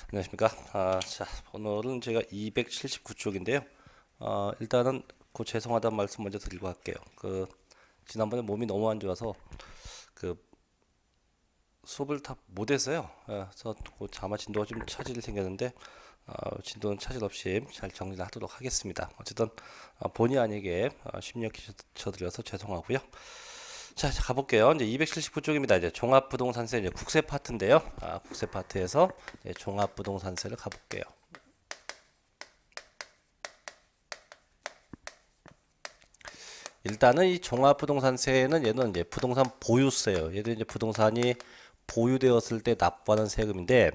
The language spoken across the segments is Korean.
안녕하십니까. 자, 오늘은 제가 279쪽인데요. 일단은 죄송하다는 말씀 먼저 드리고 할게요. 지난번에 몸이 너무 안 좋아서 그 수업을 다 못했어요. 그래서 아마 진도가 좀 차질이 생겼는데 진도는 차질 없이 잘 정리를 하도록 하겠습니다. 어쨌든 본의 아니게 심려 끼쳐드려서 죄송하고요. 자, 가볼게요. 이제 279쪽입니다. 이제 종합부동산세 이제 국세 파트인데요. 국세 파트에서 이제 종합부동산세를 가볼게요. 일단은 이 종합부동산세는 얘는 이제 부동산 보유세예요. 얘도 이제 부동산이 보유되었을 때 납부하는 세금인데,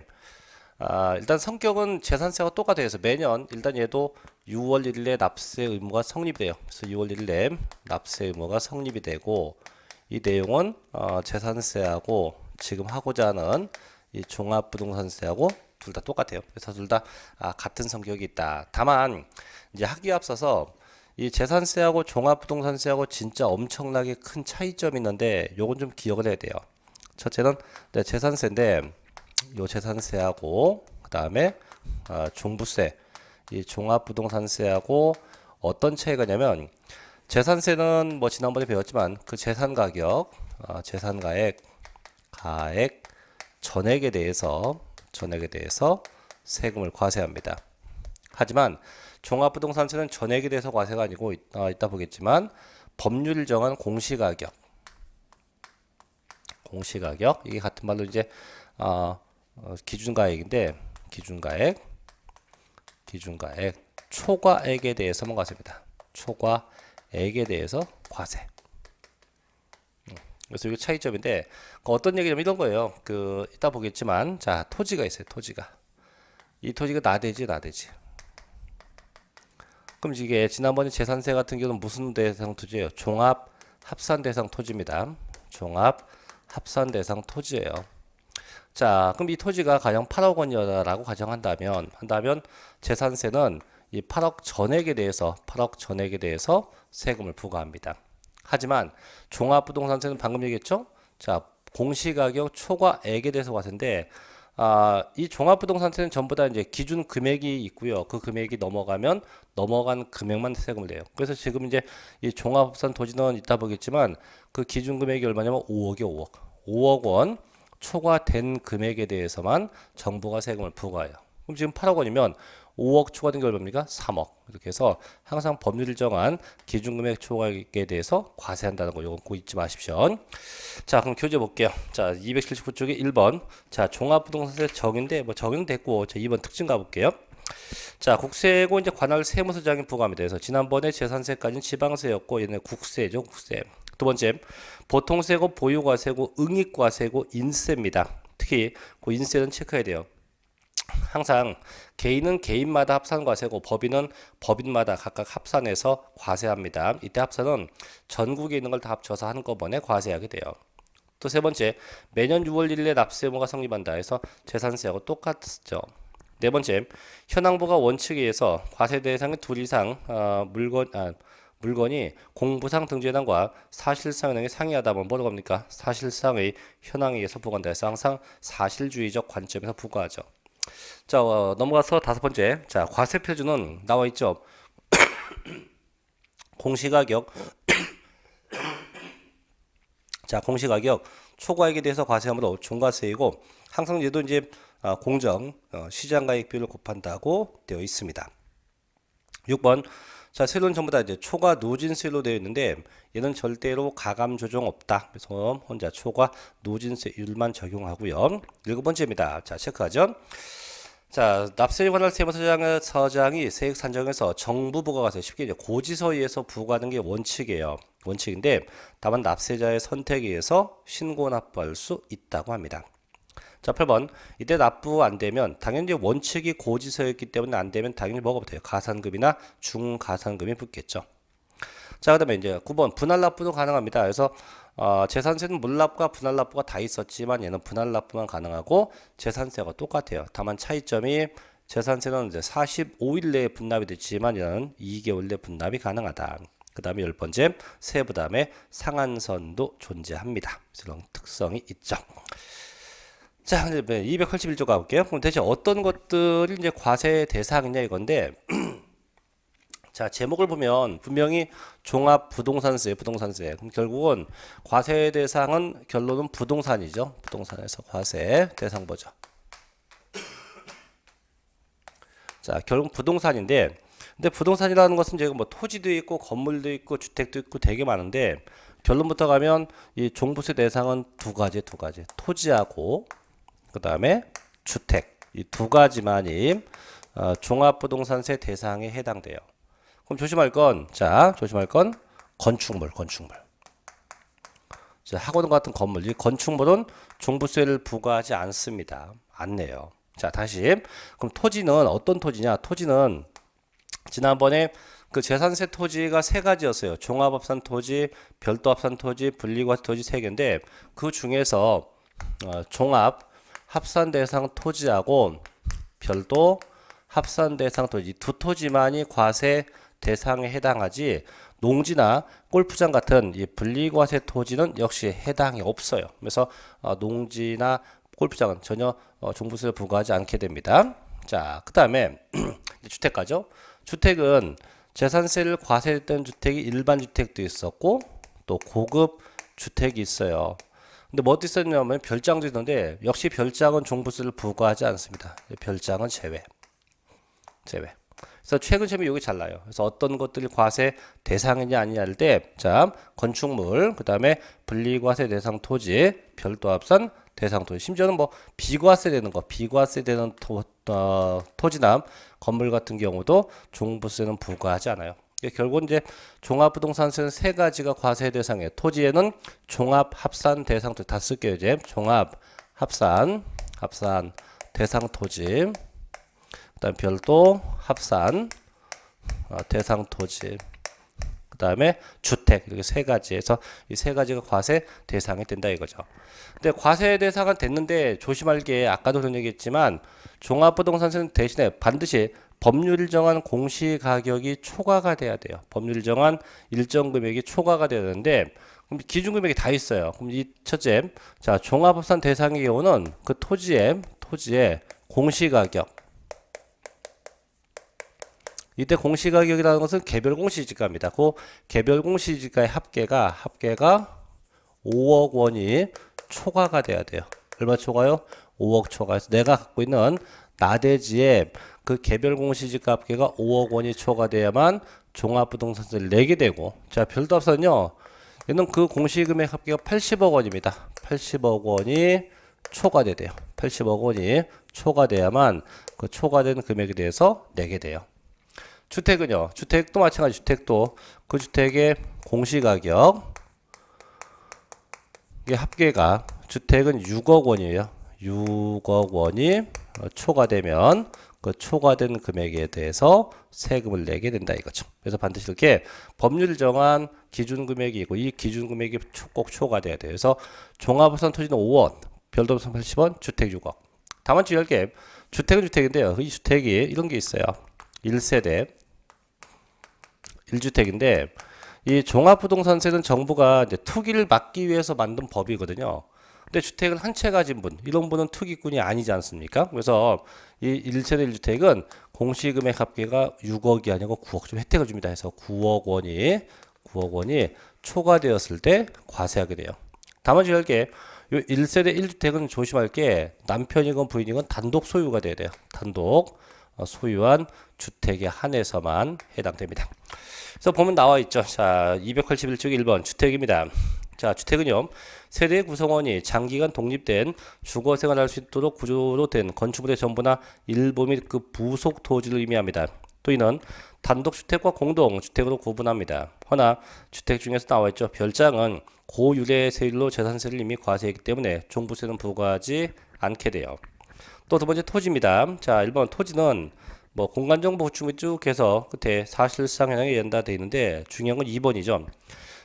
일단 성격은 재산세와 똑같아요. 그래서 매년 일단 얘도 6월 1일에 납세 의무가 성립이 돼요. 그래서 6월 1일에 납세 의무가 성립이 되고, 이 내용은 재산세하고 지금 하고자 하는 이 종합부동산세하고 둘 다 똑같아요. 그래서 둘 다 같은 성격이 있다. 다만 이제 하기에 앞서서 이 재산세하고 종합부동산세하고 진짜 엄청나게 큰 차이점이 있는데 요건 좀 기억을 해야 돼요. 첫째는 재산세인데 요 재산세하고 그 다음에 종부세 이 종합부동산세하고 어떤 차이가 있냐면 재산세는 뭐 지난번에 배웠지만 그 재산 가격, 가액, 전액에 대해서 세금을 과세합니다. 하지만 종합부동산세는 전액에 대해서 과세가 아니고 이따 보겠지만 법률 정한 공시가격 이게 같은 말로 이제 기준가액인데 기준가액 초과액에 대해서만 과세입니다. 초과액에 대해서 과세. 그래서 이게 차이점인데 어떤 얘기냐면 이런 거예요. 이따 보겠지만 자 토지가 있어요. 이 토지가 나대지. 그럼 이게 지난번에 재산세 같은 경우는 무슨 대상 토지예요? 종합 합산 대상 토지입니다. 종합 합산 대상 토지예요. 자, 그럼 이 토지가 가령 8억 원이라고 가정한다면 재산세는 이 8억 전액에 대해서 세금을 부과합니다. 하지만 종합부동산세는 방금 얘기했죠? 자, 공시가격 초과액에 대해서 과세인데 이 종합부동산세는 전부 다 이제 기준 금액이 있고요. 그 금액이 넘어간 금액만 세금을 내요. 그래서 지금 이제 이 종합산 토지는 이따 보겠지만 그 기준 금액이 얼마냐면 5억 원 초과된 금액에 대해서만 정부가 세금을 부과해요. 그럼 지금 8억 원이면 5억 초과된 게 얼마입니까? 3억. 이렇게 해서 항상 법률이 정한 기준금액 초과액에 대해서 과세한다는 거, 이건 꼭 잊지 마십시오. 자, 그럼 교재 볼게요. 자, 279쪽에 1번. 자, 종합부동산세 적용인데, 뭐 적용됐고, 자, 2번 특징 가볼게요. 자, 국세고 이제 관할 세무서장이 부과합니다. 그래서 지난번에 재산세까지는 지방세였고, 얘는 국세죠, 국세. 두 번째, 보통세고, 보유과세고, 응익과세고, 인세입니다. 특히 그 인세는 체크해야 돼요. 항상 개인은 개인마다 합산 과세고 법인은 법인마다 각각 합산해서 과세합니다. 이때 합산은 전국에 있는 걸 다 합쳐서 한꺼번에 과세하게 돼요. 또 세 번째, 매년 6월 1일에 납세 의무가 성립한다 해서 재산세하고 똑같죠. 네 번째, 현황부가 원칙에 의해서 과세 대상의 둘 이상 물건이 공부상 등재현황과 사실상 현황이 상이하다면 뭐라고 합니까? 사실상의 현황에 의해서 부과한다 해서 항상 사실주의적 관점에서 부과하죠. 자, 넘어가서 다섯 번째. 자, 과세 표준은 나와 있죠. 공시가격. 자, 공시가격 초과액에 대해서 과세하므로 종가세이고 항상 얘도 이제 공정 시장가액 비율을 곱한다고 되어 있습니다. 6번. 자, 세로는 전부 다 이제 초과 누진세로 되어 있는데 얘는 절대로 가감 조정 없다. 그래서 혼자 초과 누진세율만 적용하고요. 7번째입니다. 자, 체크하죠. 자, 납세에 관할 세무서장이 세액 산정에서 정부 부과가세 쉽게 이제 고지서에 의해서 부과하는 게 원칙이에요. 원칙인데 다만 납세자의 선택에 의해서 신고 납부할 수 있다고 합니다. 자, 8번. 이때 납부 안 되면 당연히 원칙이 고지서였기 때문에 안 되면 당연히 뭐가 붙어요? 가산금이나 중가산금이 붙겠죠. 자, 그다음에 이제 9번 분할 납부도 가능합니다. 그래서 재산세는 물납부가 분할 납부가 다 있었지만 얘는 분할 납부만 가능하고 재산세가 똑같아요. 다만 차이점이 재산세는 이제 45일 내에 분납이 됐지만 얘는 2개월 내 분납이 가능하다. 그 다음에 10번째 세부담의 상한선도 존재합니다. 이런 특성이 있죠. 자, 이제 281쪽 가볼게요. 그럼 대체 어떤 것들이 이제 과세 대상이냐 이건데, 자, 제목을 보면 분명히 종합 부동산세, 부동산세. 그럼 결국은 과세 대상은 결론은 부동산이죠. 부동산에서 과세 대상 보죠. 자, 결국 부동산인데, 근데 부동산이라는 것은 이제 뭐 토지도 있고 건물도 있고 주택도 있고 되게 많은데, 결론부터 가면 이 종부세 대상은 두 가지. 토지하고 그다음에 주택. 이 두 가지만이 종합부동산세 대상에 해당돼요. 그럼 조심할 건, 자, 조심할 건 건축물. 자, 학원 같은 건물, 이 건축물은 종부세를 부과하지 않습니다. 안 내요. 자, 다시. 그럼 토지는 어떤 토지냐? 토지는 지난번에 그 재산세 토지가 세 가지였어요. 종합합산 토지, 별도합산 토지, 분리과세 토지 세 개인데 그 중에서 종합 합산 대상 토지하고 별도 합산 대상 토지 두 토지만이 과세 대상에 해당하지 농지나 골프장 같은 이 분리과세 토지는 역시 해당이 없어요. 그래서 농지나 골프장은 전혀 종부세를 부과하지 않게 됩니다. 자, 그 다음에 주택가죠. 주택은 재산세를 과세했던 주택이 일반 주택도 있었고 또 고급 주택이 있어요. 근데 뭐 있었냐면 별장도 있는데 역시 별장은 종부세를 부과하지 않습니다. 별장은 제외. 그래서 최근 시험이 여기 잘 나요. 그래서 어떤 것들이 과세 대상이냐 아니냐 할 때, 자, 건축물, 그 다음에 분리과세 대상 토지, 별도합산 대상 토지, 심지어는 뭐 비과세 되는 거, 비과세 되는 토지나 건물 같은 경우도 종부세는 부과하지 않아요. 결국은 이제 종합부동산세는 세 가지가 과세 대상이에요. 토지에는 종합합산 대상 토지 다 쓸게요. 이제 종합합산 대상 토지, 그다음 별도 합산 대상 토지, 그다음에 주택 이렇게 세 가지에서 이 세 가지가 과세 대상이 된다 이거죠. 근데 과세 대상은 됐는데 조심할 게 아까도 그런 얘기했지만 종합부동산세는 대신에 반드시 법률이 정한 공시가격이 초과가 돼야 돼요. 법률이 정한 일정 금액이 초과가 돼야 되는데 그럼 기준 금액이 다 있어요. 그럼 이 첫째, 자, 종합합산 대상의 경우는 그 토지의 공시가격. 이때 공시가격이라는 것은 개별 공시지가입니다. 그 개별 공시지가의 합계가 5억 원이 초과가 돼야 돼요. 얼마 초과요? 5억 초과해서 내가 갖고 있는 나대지에 그 개별 공시지가 합계가 5억 원이 초과돼야만 종합부동산세를 내게 되고, 자, 별도합산은요, 얘는 그 공시금액 합계가 80억 원입니다. 80억 원이 초과돼야 돼요. 80억 원이 초과돼야만 그 초과된 금액에 대해서 내게 돼요. 주택은요, 주택도 마찬가지. 주택도 그 주택의 공시가격 이게 합계가 주택은 6억 원이에요. 6억 원이 초과되면 그 초과된 금액에 대해서 세금을 내게 된다 이거죠. 그래서 반드시 이렇게 법률 정한 기준 금액이 있고 이 기준 금액이 꼭 초과돼야 돼요. 그래서 종합부산 토지는 5원, 별도부산 80원, 주택 6억. 다만 주의할 게 주택은 주택인데요. 이 주택이 이런 게 있어요. 1세대 1주택인데 이 종합부동산세는 정부가 이제 투기를 막기 위해서 만든 법이거든요. 근데 주택을 한 채 가진 분, 이런 분은 투기꾼이 아니지 않습니까? 그래서 이 1세대 1주택은 공시금액 합계가 6억이 아니고 9억 좀 혜택을 줍니다. 해서 9억 원이 초과되었을 때 과세하게 돼요. 다만 주의할 게 이 1세대 1주택은 조심할 게 남편이건 부인이건 단독 소유가 돼야 돼요. 단독 소유한 주택에 한해서만 해당됩니다. 그래서 보면 나와 있죠. 자, 281쪽 1번 주택입니다. 자, 주택은요, 세대 구성원이 장기간 독립된 주거 생활할 수 있도록 구조로 된 건축물의 전부나 일부 및 그 부속 토지를 의미합니다. 또 이는 단독주택과 공동주택으로 구분합니다. 허나 주택 중에서 나와 있죠. 별장은 고유래 세율로 재산세를 이미 과세했기 때문에 종부세는 부과하지 않게 돼요. 또 두 번째 토지입니다. 자, 1번 토지는 뭐 공간정보 구축이 쭉 해서 끝에 사실상 현황에 연다되어 있는데 중요한 건 2번이죠.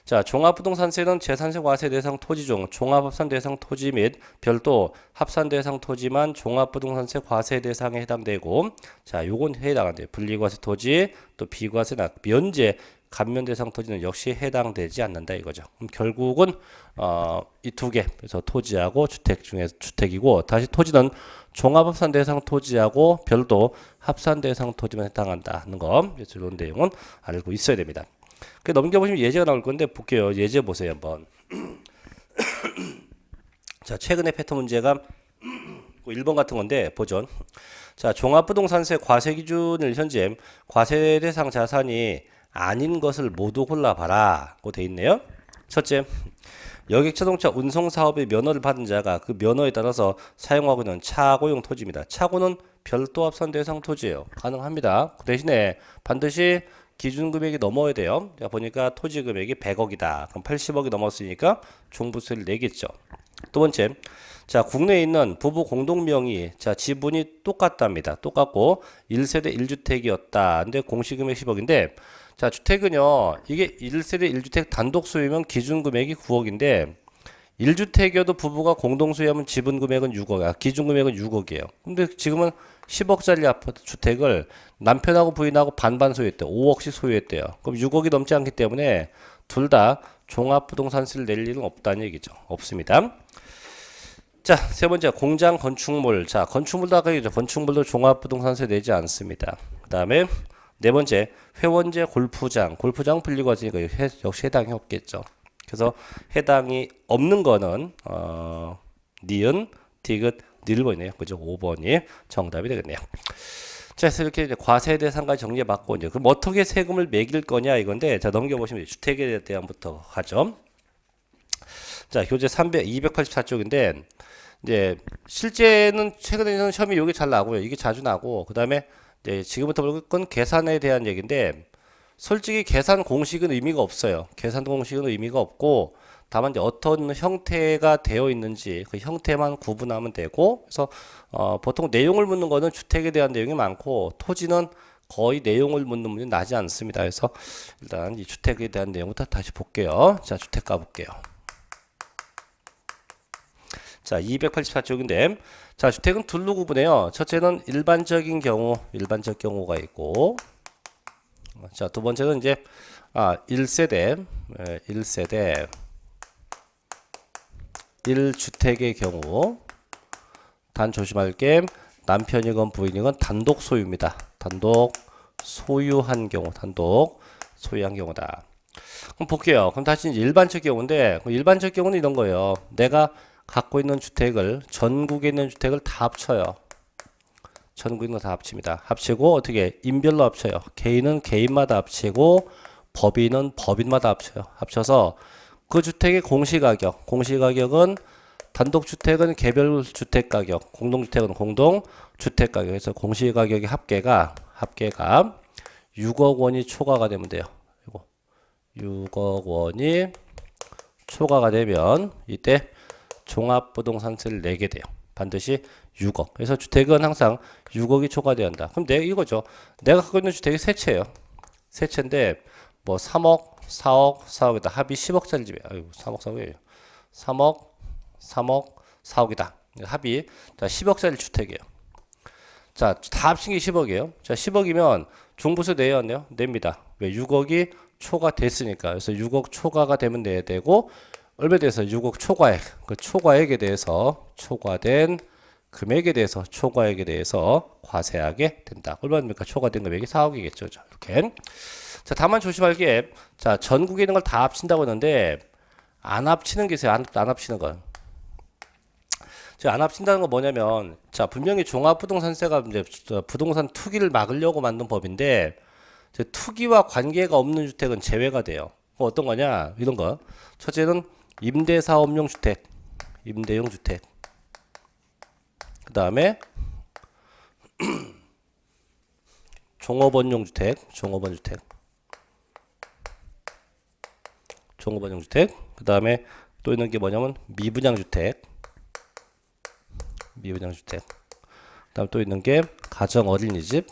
자, 종합부동산세는 재산세 과세 대상 토지 중 종합합산 대상 토지 및 별도 합산 대상 토지만 종합부동산세 과세 대상에 해당되고, 자, 요건 해당한대요. 분리과세 토지, 또 비과세나 면제 감면 대상 토지는 역시 해당되지 않는다 이거죠. 그럼 결국은 이 두 개, 그래서 토지하고 주택 중에 주택이고, 다시 토지는 종합합산 대상 토지하고 별도 합산 대상 토지만 해당한다는 거, 이런 내용은 알고 있어야 됩니다. 넘겨보시면 예제가 나올 건데 볼게요. 예제 보세요 한번. 자, 최근에 패턴 문제가 1번 같은 건데 보죠. 자, 종합부동산세 과세 기준을 현재 과세 대상 자산이 아닌 것을 모두 골라봐라 고 돼 있네요. 첫째, 여객자동차 운송사업의 면허를 받은 자가 그 면허에 따라서 사용하고 있는 차고용 토지입니다. 차고는 별도 합산 대상 토지예요. 가능합니다. 그 대신에 반드시 기준 금액이 넘어야 돼요. 자, 보니까 토지 금액이 100억이다. 그럼 80억이 넘었으니까 종부세를 내겠죠. 두 번째, 자, 국내에 있는 부부 공동 명의, 자, 지분이 똑같답니다. 똑같고 1세대 1주택이었다. 근데 공시금액 10억인데, 자, 주택은요, 이게 1세대 1주택 단독 소유면 기준 금액이 9억인데 1주택이어도 부부가 공동 소유하면 지분 금액은 6억, 기준 금액은 6억이에요. 근데 지금은 10억짜리 아파트 주택을 남편하고 부인하고 반반 소유했대요. 5억씩 소유했대요. 그럼 6억이 넘지 않기 때문에 둘 다 종합부동산세를 낼 일은 없다는 얘기죠. 없습니다. 자, 세 번째, 공장 건축물. 자, 건축물도 아까 얘기죠. 건축물도 종합부동산세 내지 않습니다. 그 다음에 네 번째, 회원제 골프장. 골프장 불리고 왔으니까 역시 해당이 없겠죠. 그래서 해당이 없는 거는 니은, 디귿, 닐번이네요. 그죠? 5번이 정답이 되겠네요. 자, 그래서 이렇게 이제 과세 대상까지 정리해봤고, 이제 그럼 어떻게 세금을 매길 거냐 이건데, 자, 넘겨보시면 주택에 대한부터 하죠. 자, 교재 284쪽인데, 이제 실제는 최근에는 시험이 이게 잘 나고요. 이게 자주 나고, 그 다음에 이제 지금부터 볼 건 계산에 대한 얘기인데, 솔직히 계산 공식은 의미가 없어요. 계산 공식은 의미가 없고, 다만 이제 어떤 형태가 되어 있는지 그 형태만 구분하면 되고, 그래서 보통 내용을 묻는 거는 주택에 대한 내용이 많고, 토지는 거의 내용을 묻는 문제는 나지 않습니다. 그래서 일단 이 주택에 대한 내용부터 다시 볼게요. 자, 주택 가볼게요. 자, 284쪽인데, 자, 주택은 둘로 구분해요. 첫째는 일반적인 경우, 일반적 경우가 있고, 자, 두 번째는 이제 1세대 1주택의 경우, 단 조심할 게 남편이건 부인이건 단독 소유입니다. 단독 소유한 경우, 단독 소유한 경우다. 그럼 볼게요. 그럼 다시 일반적 경우인데, 일반적 경우는 이런 거예요. 내가 갖고 있는 주택을, 전국에 있는 주택을 다 합쳐요. 전국에 있는 거 다 합칩니다. 합치고 어떻게 인별로 합쳐요. 개인은 개인마다 합치고 법인은 법인마다 합쳐요. 합쳐서 그 주택의 공시가격, 공시가격은 단독주택은 개별주택가격, 공동주택은 공동주택가격. 그래서 공시가격의 합계가 6억 원이 초과가 되면 돼요. 이거 6억 원이 초과가 되면 이때 종합부동산세를 내게 돼요. 반드시 6억. 그래서 주택은 항상 6억이 초과돼야 한다. 그럼 이거죠. 내가 갖고 있는 주택이 세 채예요. 세 채인데 뭐 3억, 4억, 4억이다. 합이 10억짜리 집이에요. 아이고, 3억, 4억이에요. 3억, 4억이다. 합이 자, 10억짜리 주택이에요. 자, 다 합친 게 10억이에요. 자, 10억이면 종부세 내야 하네요. 냅니다. 왜? 6억이 초과됐으니까. 그래서 6억 초과가 되면 내야 되고, 얼마에 대해서 6억 초과액, 그 초과액에 대해서 초과된 금액에 대해서 초과액에 대해서 과세하게 된다. 얼마입니까? 초과된 금액이 4억이겠죠. 이렇게. 자, 다만 조심할 게, 자, 전국에 있는 걸 다 합친다고 했는데 안 합치는 게 있어요. 안 합치는 건. 자, 안 합친다는 건 뭐냐면, 자, 분명히 종합부동산세가 이제 부동산 투기를 막으려고 만든 법인데, 투기와 관계가 없는 주택은 제외가 돼요. 어떤 거냐? 이런 거. 첫째는 임대사업용 주택, 임대용 주택. 그 다음에 종업원용 주택, 종업원용 주택. 그 다음에 또 있는 게 뭐냐면 미분양 주택. 그 다음 또 있는 게 가정 어린이집.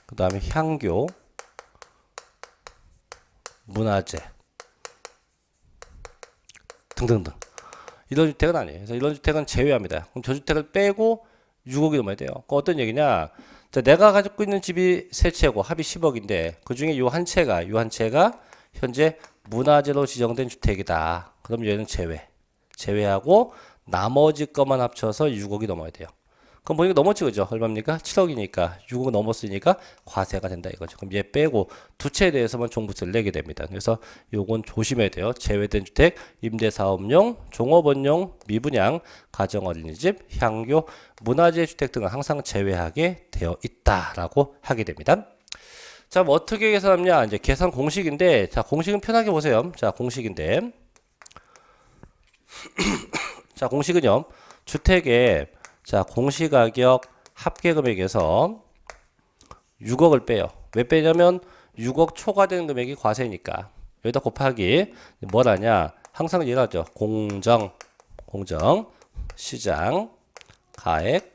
그 다음에 향교, 문화재 등등등. 이런 주택은 아니에요. 그래서 이런 주택은 제외합니다. 그럼 저 주택을 빼고 6억이 넘어야 돼요. 그 어떤 얘기냐? 자, 내가 가지고 있는 집이 세 채고 합이 10억인데 그 중에 요 한 채가 현재 문화재로 지정된 주택이다. 그럼 얘는 제외하고 나머지 것만 합쳐서 6억이 넘어야 돼요. 그럼 보니까 넘었지, 그죠? 얼마입니까? 7억이니까 6억 넘었으니까 과세가 된다 이거죠. 그럼 얘 빼고 두 채에 대해서만 종부세를 내게 됩니다. 그래서 요건 조심해야 돼요. 제외된 주택, 임대사업용, 종업원용, 미분양, 가정어린이집, 향교, 문화재 주택 등은 항상 제외하게 되어 있다라고 하게 됩니다. 자, 뭐 어떻게 계산하냐? 이제 계산 공식인데, 자, 공식은 편하게 보세요. 자, 공식인데, 자, 공식은요, 주택의 자, 공시가격 합계금액에서 6억을 빼요. 왜 빼냐면 6억 초과되는 금액이 과세니까. 여기다 곱하기 뭘 하냐? 항상 얘기하죠. 공정, 시장, 가액,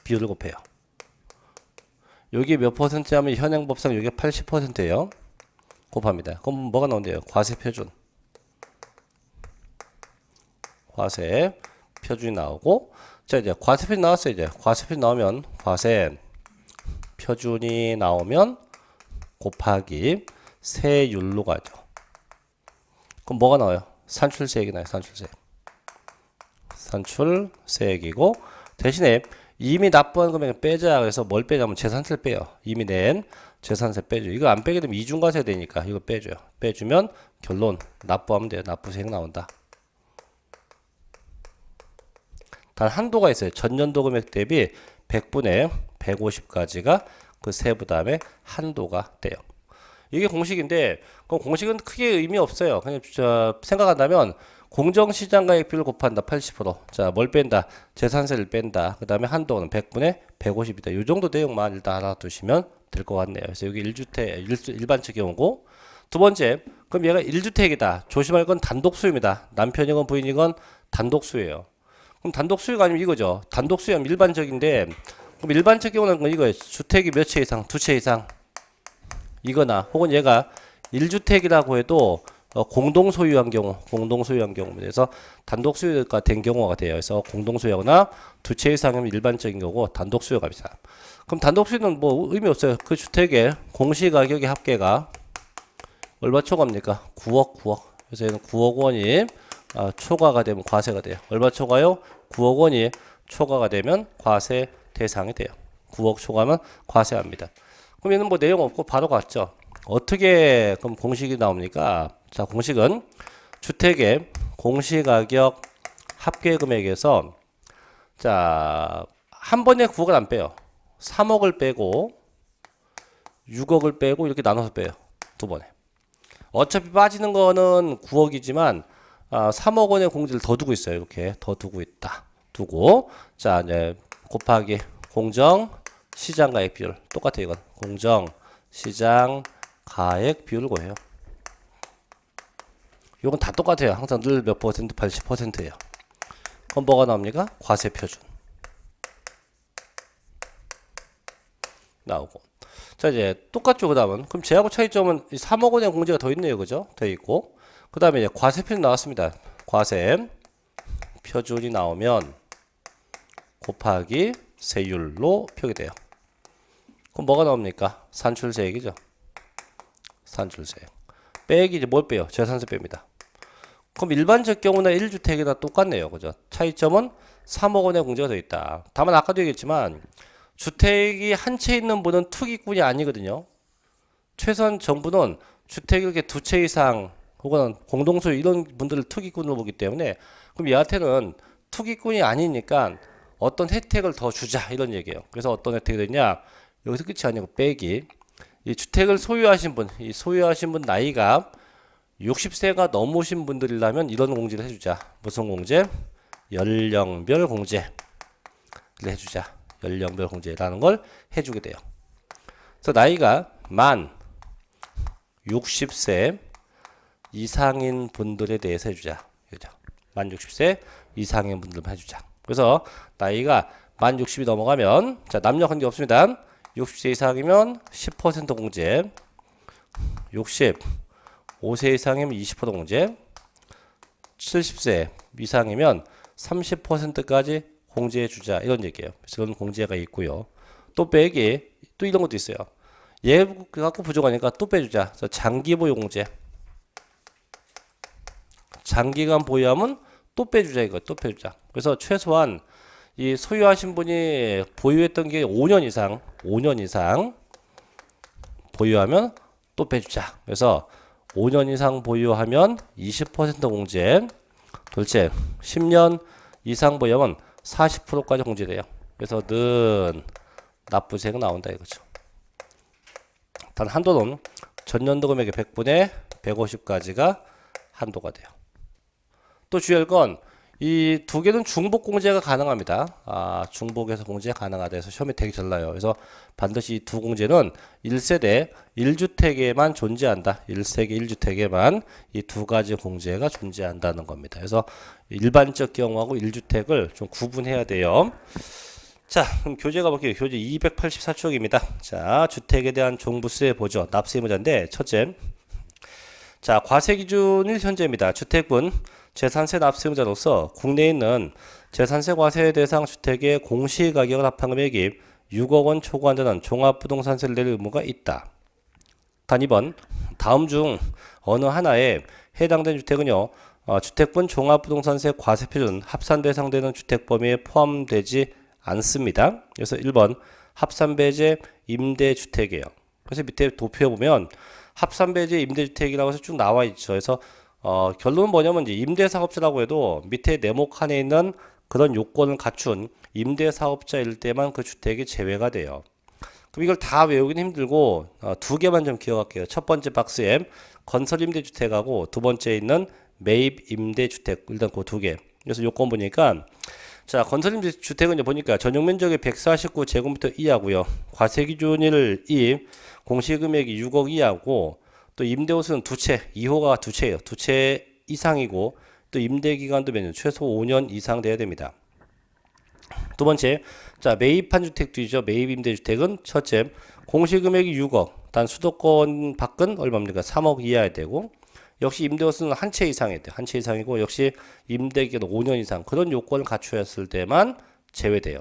비율을 곱해요. 여기 몇 퍼센트냐면 현행법상 여기 80%예요. 곱합니다. 그럼 뭐가 나온대요? 과세 표준이 나오고, 자, 이제 과세 표준 나왔어요. 이제 과세 표준 나오면 과세 표준이 나오면 곱하기 세율로 가죠. 그럼 뭐가 나와요? 산출세액이 나요. 산출세액이고, 대신에 이미 납부한 금액을 빼자. 그래서 뭘 빼자면 재산세를 빼요. 이미 낸 재산세 빼줘. 이거 안 빼게 되면 이중과세 되니까 이거 빼줘요. 빼주면 결론 납부하면 돼요. 납부세액 나온다. 단 한도가 있어요. 전년도 금액 대비 100분의 150까지가 그 세부담의 한도가 돼요. 이게 공식인데, 그럼 공식은 크게 의미 없어요. 그냥 생각한다면 공정시장가액비율 곱한다 80%. 자, 뭘 뺀다? 재산세를 뺀다. 그 다음에 한도는 100분의 150이다. 이 정도 내용만 일단 알아두시면 될 것 같네요. 그래서 여기 1주택, 일반적 경우고, 두 번째, 그럼 얘가 1주택이다. 조심할 건 단독수입니다. 남편이건 부인이건 단독수예요. 그럼 단독 수요가 아니면 이거죠. 단독 수요는 일반적인데, 그럼 일반적 경우는 이거예요. 주택이 몇 채 이상, 두 채 이상 이거나, 혹은 얘가 1주택이라고 해도 공동 소유한 경우입니다. 그래서 단독 수요가 된 경우가 돼요. 그래서 공동 소유하거나 두 채 이상이면 일반적인 거고 단독 수요가 비싸. 그럼 단독 수요는 뭐 의미 없어요. 그 주택의 공시가격의 합계가 얼마 초과입니까? 9억. 그래서 얘는 9억 원이 초과가 되면 과세가 돼요. 얼마 초과요? 9억 원이 초과가 되면 과세 대상이 돼요. 9억 초과면 과세합니다. 그럼 얘는 뭐 내용 없고 바로 갔죠. 어떻게 그럼 공식이 나옵니까? 자, 공식은 주택의 공시가격 합계금액에서 자, 한 번에 9억을 안 빼요. 3억을 빼고 6억을 빼고 이렇게 나눠서 빼요. 두 번에. 어차피 빠지는 거는 9억이지만 3억 원의 공제를 더 두고 있어요. 이렇게 더 두고 있다. 두고 자, 이제 곱하기 공정 시장 가액 비율 똑같아요. 이건 공정 시장 가액 비율을 구해요. 이건 다 똑같아요. 항상 늘 몇 퍼센트? 80%예요. 그럼 뭐가 나옵니까? 과세 표준 나오고. 자, 이제 똑같죠. 그다음은 그럼 쟤하고 차이점은 3억 원의 공제가 더 있네요. 그죠? 더 있고. 그 다음에 이제 과세 표준 나왔습니다. 과세 표준이 나오면 곱하기 세율로 표기돼요. 그럼 뭐가 나옵니까? 산출세액이죠. 산출세액. 빼기 이제 뭘 빼요? 재산세 뺍니다. 그럼 일반적 경우나 1주택이나 똑같네요. 그죠? 차이점은 3억 원의 공제가 더 있다. 다만 아까도 얘기했지만 주택이 한 채 있는 분은 투기꾼이 아니거든요. 최소한 정부는 주택이 이렇게 두 채 이상 혹은 공동소유 이런 분들을 투기꾼으로 보기 때문에 그럼 얘한테는 투기꾼이 아니니까 어떤 혜택을 더 주자 이런 얘기예요. 그래서 어떤 혜택이 되냐? 여기서 끝이 아니고 빼기. 이 주택을 소유하신 분, 이 소유하신 분 나이가 60세가 넘으신 분들이라면 이런 공제를 해주자. 무슨 공제? 연령별 공제를 해주자. 연령별 공제라는 걸 해주게 돼요. 그래서 나이가 만 60세 이상인 분들에 대해서 해주자. 그죠? 만 60세 이상인 분들만 해주자. 그래서 나이가 만 60이 넘어가면 자, 남녀 관계 없습니다. 60세 이상이면 10% 공제, 65세 이상이면 20% 공제, 70세 이상이면 30%까지 공제해 주자 이런 얘기예요. 그래서 그런 공제가 있고요. 또 빼기 또 이런 것도 있어요. 얘 갖고 부족하니까 또 빼주자. 그래서 장기 보유 공제. 장기간 보유하면 또 빼주자 이거 또 빼주자. 그래서 최소한 이 소유하신 분이 보유했던 게 5년 이상 보유하면 또 빼주자. 그래서 5년 이상 보유하면 20% 공제. 둘째, 10년 이상 보유하면 40%까지 공제돼요. 그래서 는 납부세가 나온다 이거죠. 단 한도는 전년도 금액의 100분의 150까지가 한도가 돼요. 또 주의할 건 이 두 개는 중복 공제가 가능합니다. 중복해서 공제 가능하다 해서 시험에 되게 잘 나요. 그래서 반드시 이 두 공제는 1세대 1주택에만 존재한다. 1세대 1주택에만 이 두 가지 공제가 존재한다는 겁니다. 그래서 일반적 경우하고 1주택을 좀 구분해야 돼요. 자, 그럼 교재 가볼게요. 교재 284쪽입니다. 자, 주택에 대한 종부세 보죠. 납세 의무자인데, 첫째. 자, 과세 기준일 현재입니다. 주택분 재산세 납세 의무자로서 국내에 있는 재산세 과세 대상 주택의 공시가격을 합한 금액이 6억 원 초과한다는 종합부동산세를 낼 의무가 있다. 단 2번, 다음 중 어느 하나에 해당된 주택은요, 주택분 종합부동산세 과세표준 합산 대상되는 주택 범위에 포함되지 않습니다. 그래서 1번 합산배제 임대주택이에요. 그래서 밑에 도표에 보면 합산배제 임대주택이라고 해서 쭉 나와 있죠. 그래서 결론은 뭐냐면 이제 임대사업자라고 해도 밑에 네모 칸에 있는 그런 요건을 갖춘 임대사업자일 때만 그 주택이 제외가 돼요. 그럼 이걸 다 외우기는 힘들고 두 개만 좀 기억할게요. 첫 번째 박스에 건설임대주택하고 두 번째에 있는 매입임대주택, 일단 그 두 개. 그래서 요건 보니까 자, 건설임대주택은 이제 보니까 전용면적이 149제곱미터 이하고요. 과세기준일 2, 공시금액이 6억 이하고, 또 임대호수는 두 채, 2호가 두 채예요. 두 채 이상이고, 또 임대기간도 몇 년, 최소 5년 이상 돼야 됩니다. 두 번째, 자, 매입한 주택도 있죠. 매입임대주택은 첫째, 공시금액이 6억, 단 수도권 밖은 얼마입니까? 3억 이하야 되고, 역시 임대호수는 한 채 이상이야 돼요. 한 채 이상이고, 역시 임대기간 5년 이상, 그런 요건을 갖추었을 때만 제외돼요.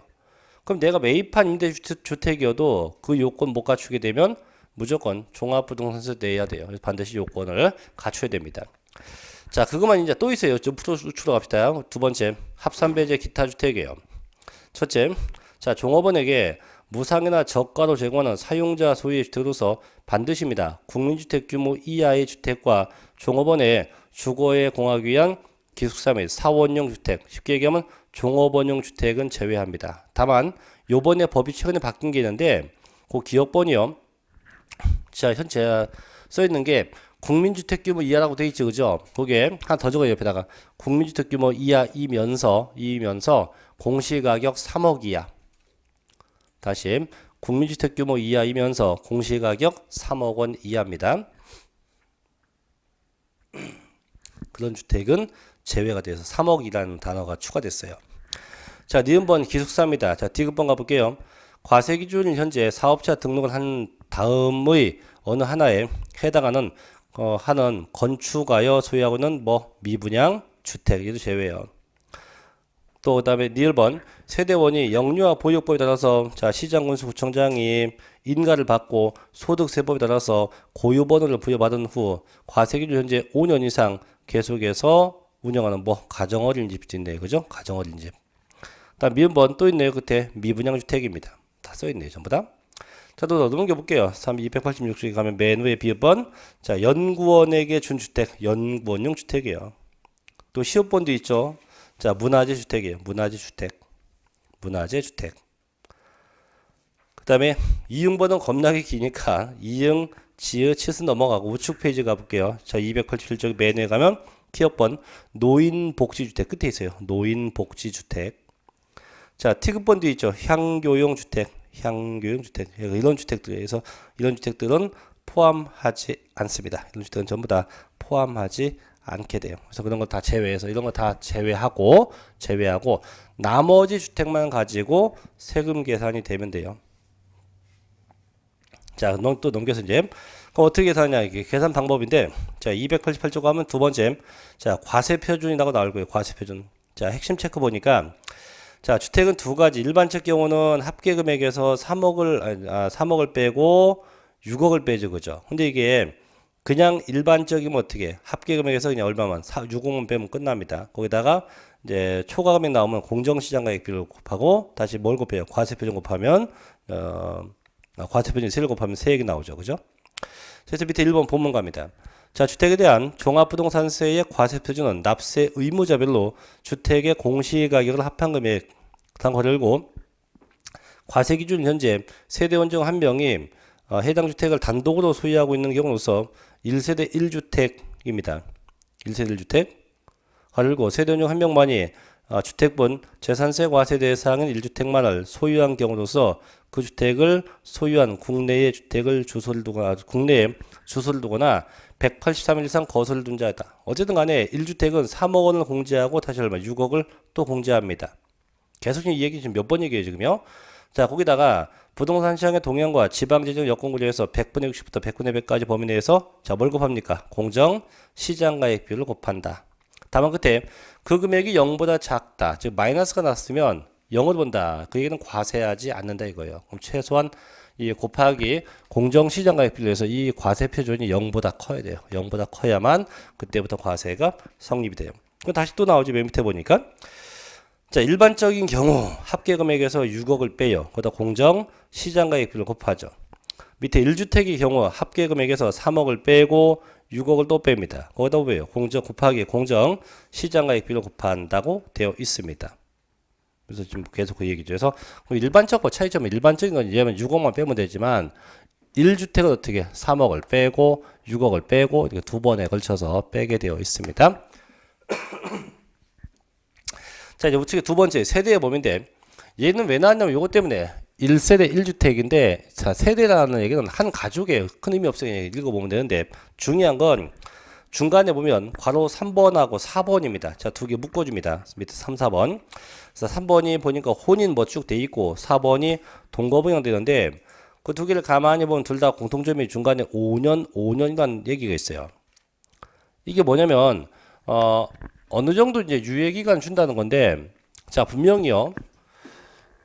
그럼 내가 매입한 임대주택이어도 그 요건 못 갖추게 되면 무조건 종합부동산세 내야 돼요. 그래서 반드시 요건을 갖춰야 됩니다. 자, 그것만 이제 또 있어요. 좀 풀어 갑시다. 두 번째, 합산배제 기타 주택이에요. 첫째, 자, 종업원에게 무상이나 저가로 제공하는 사용자 소유의 주택으로서 반드시입니다. 국민주택 규모 이하의 주택과 종업원의 주거에 공하기 위한 기숙사 및 사원용 주택, 쉽게 얘기하면 종업원용 주택은 제외합니다. 다만 요번에 법이 최근에 바뀐 게 있는데 그 기억번이요. 자, 현재 써 있는 게 국민주택 규모 이하라고 돼 있죠, 그죠? 거기에 하나 더 적어요. 옆에다가 국민주택 규모 이하이면서 공시가격 3억 이하. 다시 국민주택 규모 이하이면서 공시가격 3억 원 이하입니다. 그런 주택은 제외가 돼서 3억이라는 단어가 추가됐어요. 자, 니은번 기숙사입니다. 자, 디귿번 가볼게요. 과세 기준은 현재 사업자 등록을 한 다음의 어느 하나에 해당하는 하는 건축하여 소유하고 있는 뭐 미분양 주택, 얘도 제외해요. 또 그다음에 니을번 세대원이 영유아 보육법에 따라서 자, 시장군수구청장이 인가를 받고 소득세법에 따라서 고유번호를 부여받은 후 과세기준 현재 5년 이상 계속해서 운영하는 뭐 가정어린이집도 있네요, 그죠? 가정어린이집. 다음 미음번 또 있네요. 끝에 미분양주택입니다. 다 써있네요, 전부 다. 자, 또 넘겨볼게요. 286쪽에 가면 맨 위에 비읍번. 자, 연구원에게 준 주택, 연구원용 주택이에요. 또 시읍번도 있죠. 자, 문화재 주택이에요. 문화재 주택. 그 다음에 이응번은 겁나게 기니까 이응, 지읒, 칫은 넘어가고 우측 페이지 가볼게요. 자, 287쪽 맨 위에 가면 키업번 노인복지주택 끝에 있어요. 노인복지주택. 자, 티귿번도 있죠. 향교용주택. 이런 주택들에서 이런 주택들은 포함하지 않습니다. 이런 주택은 전부 다 포함하지 않게 돼요. 그래서 그런 거 다 제외해서 이런 거 다 제외하고 나머지 주택만 가지고 세금 계산이 되면 돼요. 자, 또 넘겨서 이제 그럼 어떻게 계산하냐, 이게 계산 방법인데, 자, 288쪽 가면 두 번째, 자, 과세 표준이라고 나올 거예요. 과세 표준. 자, 핵심 체크 보니까, 자, 주택은 두 가지. 일반적 경우는 합계금액에서 3억을 빼고 6억을 빼죠. 그죠? 근데 이게 그냥 일반적이면 어떻게? 합계금액에서 그냥 얼마만? 6억만 빼면 끝납니다. 거기다가 이제 초과금액 나오면 공정시장가액 비율을 곱하고 다시 뭘 곱해요? 과세표준 곱하면 과세표준 세를 곱하면 세액이 나오죠. 그죠? 그래서 밑에 1번 본문 갑니다. 자, 주택에 대한 종합부동산세의 과세표준은 납세 의무자별로 주택의 공시가격을 합한 금액 단거리고 과세 기준 현재 세대원정 한 명이 해당 주택을 단독으로 소유하고 있는 경우로서 1세대 1주택입니다. 1세대 1주택 가르고 세대원정 한 명만이 주택분 재산세 과세 대상인 1주택만을 소유한 경우로서 그 주택을 소유한 국내에 주소를 두거나 183일 이상 거소를 둔 자다. 어쨌든 간에 1주택은 3억 원을 공제하고 다시 얼마 6억을 또 공제합니다. 계속 이 얘기 지금 몇 번 얘기해요 지금요. 자, 거기다가 부동산 시장의 동향과 지방재정 여건구조에서 100분의 60부터 100분의 100까지 범위 내에서 자, 뭘 곱합니까? 공정 시장가액 비율을 곱한다. 다만 끝에 그 금액이 0보다 작다. 즉 마이너스가 났으면 0을 본다. 그 얘기는 과세하지 않는다 이거예요. 그럼 최소한 이 곱하기 공정시장가액 비율에서 이 과세 표준이 0보다 커야 돼요. 0보다 커야만 그때부터 과세가 성립이 돼요. 그럼 다시 또 나오지 맨 밑에 보니까 자, 일반적인 경우 합계금액에서 6억을 빼요. 거기다 공정시장가액 비율을 곱하죠. 밑에 1주택의 경우 합계금액에서 3억을 빼고 6억을 또 뺍니다. 거기다 왜요? 공정 곱하기 공정시장가액 비율을 곱한다고 되어 있습니다. 그래서 지금 계속 그 얘기죠. 그래서 일반적과 차이점은 일반적인 건 얘는 6억만 빼면 되지만 1주택은 어떻게 3억을 빼고 6억을 빼고 이렇게 두 번에 걸쳐서 빼게 되어 있습니다. 자, 이제 우측에 두 번째 세대의 범위인데 얘는 왜 나왔냐면 요것 때문에 1세대 1주택인데 자, 세대라는 얘기는 한 가족에 큰 의미 없어요. 읽어보면 되는데 중요한 건 중간에 보면 괄호 3번하고 4번입니다. 자, 두 개 묶어줍니다. 밑에 3, 4번. 그래서 3번이 보니까 혼인 뭐 쭉 돼 있고 4번이 동거부양 되는데 그 두 개를 가만히 보면 둘 다 공통점이 중간에 5년이라는 얘기가 있어요. 이게 뭐냐면 어느 정도 이제 유예기간 준다는 건데 자, 분명히요.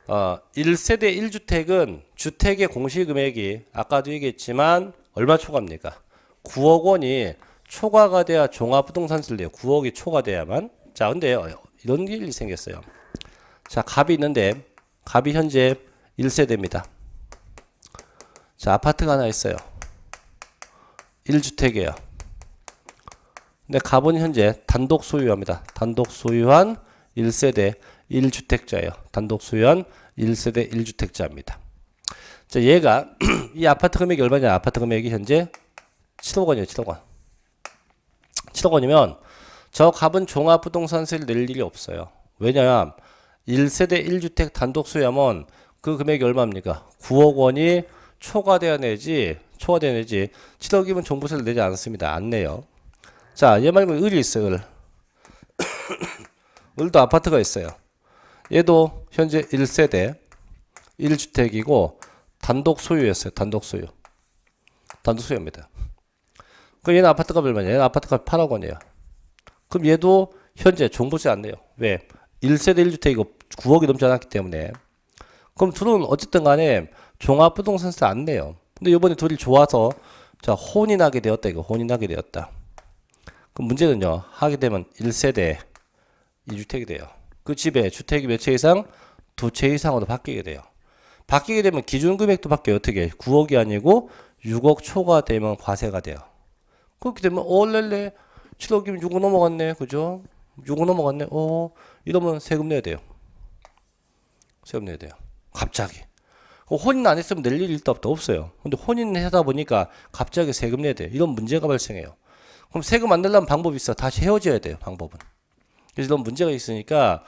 1세대 1주택은 주택의 공시금액이 아까도 얘기했지만 얼마 초과입니까? 9억 원이 초과가 돼야 종합부동산세를 내요. 9억이 초과돼야만. 자, 근데 이런 일이 생겼어요. 자, 갑이 있는데 갑이 현재 1세대입니다. 자, 아파트가 하나 있어요. 1주택이에요. 근데 갑은 현재 단독 소유합니다. 단독 소유한 1세대 1주택자예요. 단독 소유한 1세대 1주택자입니다. 자, 얘가 이 아파트 금액이 얼마냐? 아파트 금액이 현재 7억 원이에요. 7억 원. 7억 원이면 저 갑은 종합부동산세를 낼 일이 없어요. 왜냐하면 1세대 1주택 단독 소유하면 그 금액이 얼마입니까? 9억 원이 초과돼야 내지 7억이면 종부세를 내지 않습니다. 안 내요. 자, 얘 말고 을이 있어요. 을. 을도 아파트가 있어요. 얘도 현재 1세대 1주택이고 단독 소유였어요. 단독 소유입니다. 그럼 얘는 아파트가 얼마냐? 얘는 아파트가 8억 원이에요. 그럼 얘도 현재 종부세 안 내요. 왜? 1세대 1주택이고 9억이 넘지 않았기 때문에. 그럼 둘은 어쨌든 간에 종합부동산세 안 내요. 근데 이번에 둘이 좋아서 자, 혼인하게 되었다. 이거 혼인하게 되었다. 그럼 문제는요. 하게 되면 1세대 2주택이 돼요. 그 집에 주택이 몇 채 이상? 2채 이상으로 바뀌게 돼요. 바뀌게 되면 기준금액도 바뀌어요. 어떻게? 9억이 아니고 6억 초과되면 과세가 돼요. 그렇게 되면 얼렐레 7억이면 6억 넘어갔네. 그죠? 6억 넘어갔네. 이러면 세금 내야 돼요. 세금 내야 돼요. 갑자기. 혼인 안 했으면 낼 일이 일도 없어요. 근데 혼인을 하다 보니까 갑자기 세금 내야 돼요. 이런 문제가 발생해요. 그럼 세금 안 내려면 방법이 있어. 다시 헤어져야 돼요. 방법은. 그래서 이런 문제가 있으니까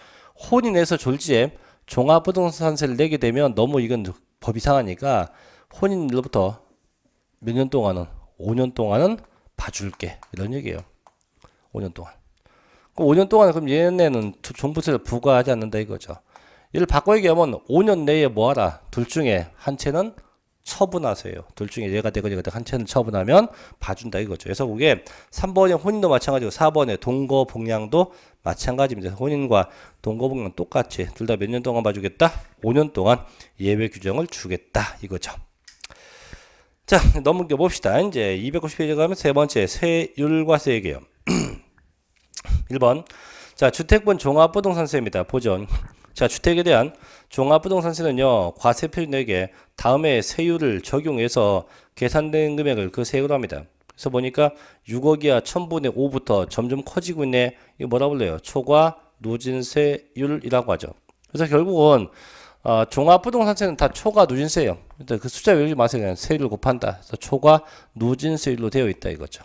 혼인해서 졸지에 종합부동산세를 내게 되면 너무 이건 법 이상하니까 혼인일로부터 몇 년 동안은 5년 동안은 봐줄게 이런 얘기예요. 5년 동안. 그럼 5년 동안 그럼 얘네는 종부세를 부과하지 않는다 이거죠. 얘를 바꿔 얘기하면 5년 내에 뭐하라. 둘 중에 한 채는 처분하세요. 둘 중에 얘가 되고 한 채는 처분하면 봐준다 이거죠. 그래서 그게 3번의 혼인도 마찬가지고 4번의 동거 복량도 마찬가지입니다. 혼인과 동거복권 똑같이 둘 다 몇 년 동안 봐주겠다? 5년 동안 예외 규정을 주겠다 이거죠. 자, 넘겨 봅시다. 이제 290페이지 가면 세 번째 세율과 세액이에요. 1번. 자, 주택분 종합부동산세입니다. 보전. 자, 주택에 대한 종합부동산세는요, 과세표준액에 다음에 세율을 적용해서 계산된 금액을 그 세액으로 합니다. 그래서 보니까 6억이야 1000분의 5부터 점점 커지고 있네. 이거 뭐라 불러요? 초과 누진세율이라고 하죠. 그래서 결국은 종합부동산세는 다 초과 누진세예요. 그 숫자 외우지 마세요. 그냥 세율을 곱한다. 그래서 초과 누진세율로 되어 있다 이거죠.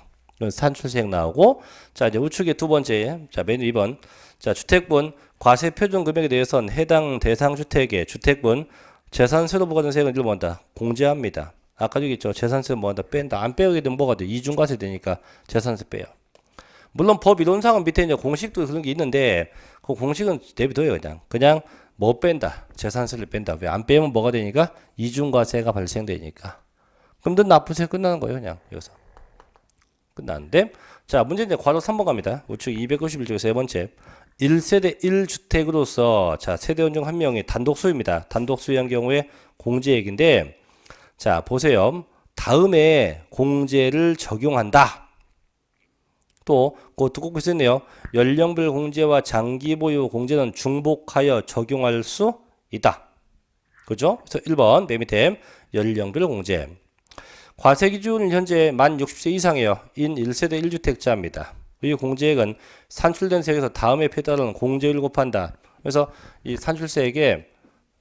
산출세액 나오고, 자, 이제 우측의 두 번째, 자, 메뉴 2번. 자, 주택분 과세 표준 금액에 대해서는 해당 대상 주택의 주택분 재산세로 부과된 세액은 이를 뭐한다? 공제합니다. 아까 여기 있죠. 재산세 뭐한다? 뺀다. 안 빼게 되면 뭐가 돼? 이중과세 되니까 재산세 빼요. 물론 법 이론상은 밑에 이제 공식도 그런 게 있는데, 그 공식은 내비둬요, 그냥 뭐 뺀다? 재산세를 뺀다. 왜 안 빼면 뭐가 되니까? 이중과세가 발생되니까. 그럼 넌 납부세 끝나는 거예요, 그냥 여기서. 끝났는데, 자, 문제 이제 괄호 3번 갑니다. 우측 291쪽 세 번째. 1세대 1주택으로서, 자, 세대원 중 한 명이 단독 소유입니다. 단독 소유한 경우에 공제액인데, 자, 보세요. 다음에 공제를 적용한다. 또, 그것도 꼭 있었네요. 연령별 공제와 장기 보유 공제는 중복하여 적용할 수 있다. 그죠? 그래서 1번, 맨 밑에 연령별 공제. 과세 기준은 현재 만 60세 이상이에요. 인 1세대 1주택자입니다. 이 공제액은 산출된 세액에서 다음에 배달하는 공제율 곱한다. 그래서 이 산출세액에,